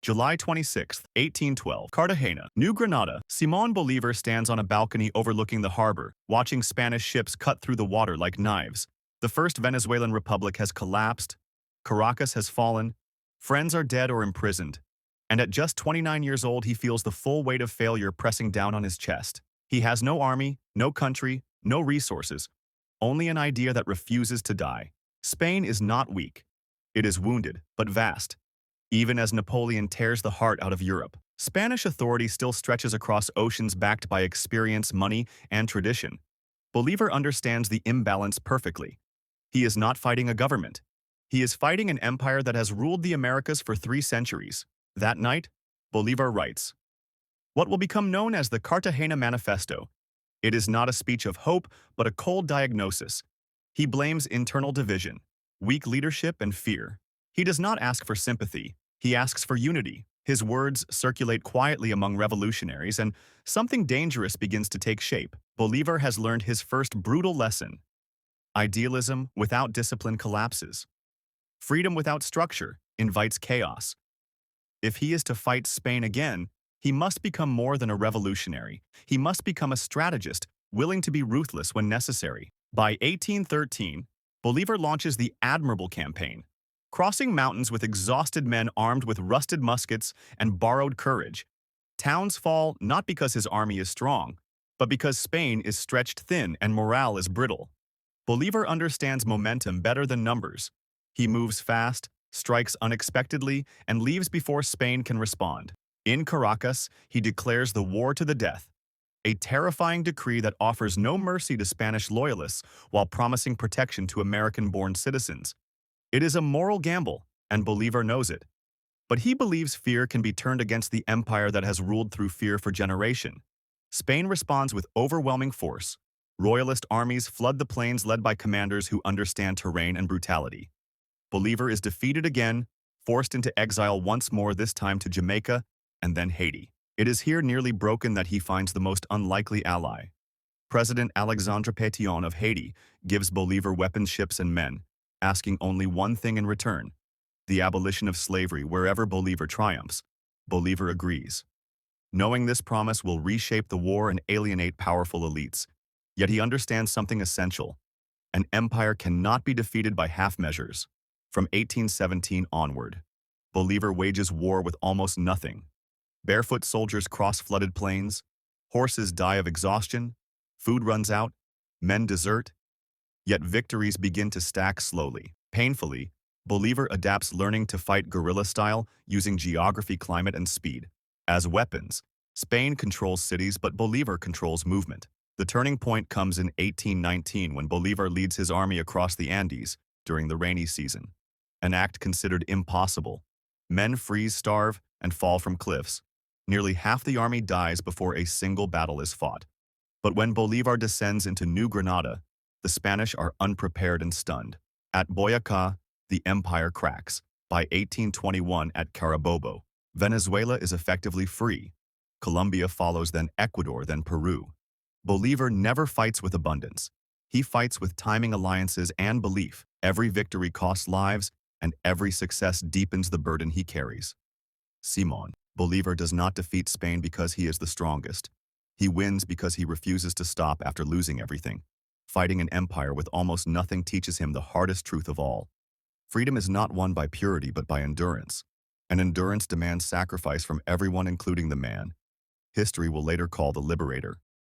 July 26, 1812, Cartagena, New Granada. Simón Bolívar stands on a balcony overlooking the harbor, watching Spanish ships cut through the water like knives. The first Venezuelan republic has collapsed, Caracas has fallen, friends are dead or imprisoned, and at just 29 years old he feels the full weight of failure pressing down on his chest. He has no army, no country, no resources, only an idea that refuses to die. Spain is not weak. It is wounded, but vast. Even as Napoleon tears the heart out of Europe, Spanish authority still stretches across oceans backed by experience, money, and tradition. Bolívar understands the imbalance perfectly. He is not fighting a government. He is fighting an empire that has ruled the Americas for 3 centuries. That night, Bolívar writes what will become known as the Cartagena Manifesto. It is not a speech of hope, but a cold diagnosis. He blames internal division, weak leadership, and fear. He does not ask for sympathy. He asks for unity. His words circulate quietly among revolutionaries, and something dangerous begins to take shape. Bolívar has learned his first brutal lesson. Idealism without discipline collapses. Freedom without structure invites chaos. If he is to fight Spain again, he must become more than a revolutionary. He must become a strategist, willing to be ruthless when necessary. By 1813, Bolívar launches the admirable campaign, crossing mountains with exhausted men armed with rusted muskets and borrowed courage. Towns fall not because his army is strong, but because Spain is stretched thin and morale is brittle. Bolívar understands momentum better than numbers. He moves fast, strikes unexpectedly, and leaves before Spain can respond. In Caracas, he declares the war to the death, a terrifying decree that offers no mercy to Spanish loyalists while promising protection to American-born citizens. It is a moral gamble, and Bolívar knows it. But he believes fear can be turned against the empire that has ruled through fear for generations. Spain responds with overwhelming force. Royalist armies flood the plains led by commanders who understand terrain and brutality. Bolívar is defeated again, forced into exile once more, this time to Jamaica and then Haiti. It is here, nearly broken, that he finds the most unlikely ally. President Alexandre Pétion of Haiti gives Bolívar weapons, ships, and men, asking only one thing in return: the abolition of slavery wherever Bolívar triumphs. Bolívar agrees, knowing this promise will reshape the war and alienate powerful elites. Yet he understands something essential: an empire cannot be defeated by half measures. From 1817 onward, Bolívar wages war with almost nothing. Barefoot soldiers cross flooded plains, horses die of exhaustion, food runs out, men desert. Yet victories begin to stack slowly. Painfully, Bolívar adapts, learning to fight guerrilla style, using geography, climate, and speed. As weapons, Spain controls cities, but Bolívar controls movement. The turning point comes in 1819 when Bolívar leads his army across the Andes during the rainy season, an act considered impossible. Men freeze, starve, and fall from cliffs. Nearly half the army dies before a single battle is fought. But when Bolívar descends into New Granada, the Spanish are unprepared and stunned. At Boyacá, the empire cracks. By 1821 at Carabobo, Venezuela is effectively free. Colombia follows, then Ecuador, then Peru. Bolívar never fights with abundance. He fights with timing, alliances, and belief. Every victory costs lives, and every success deepens the burden he carries. Simón Bolívar does not defeat Spain because he is the strongest. He wins because he refuses to stop after losing everything. Fighting an empire with almost nothing teaches him the hardest truth of all. Freedom is not won by purity but by endurance. And endurance demands sacrifice from everyone, including the man history will later call the liberator.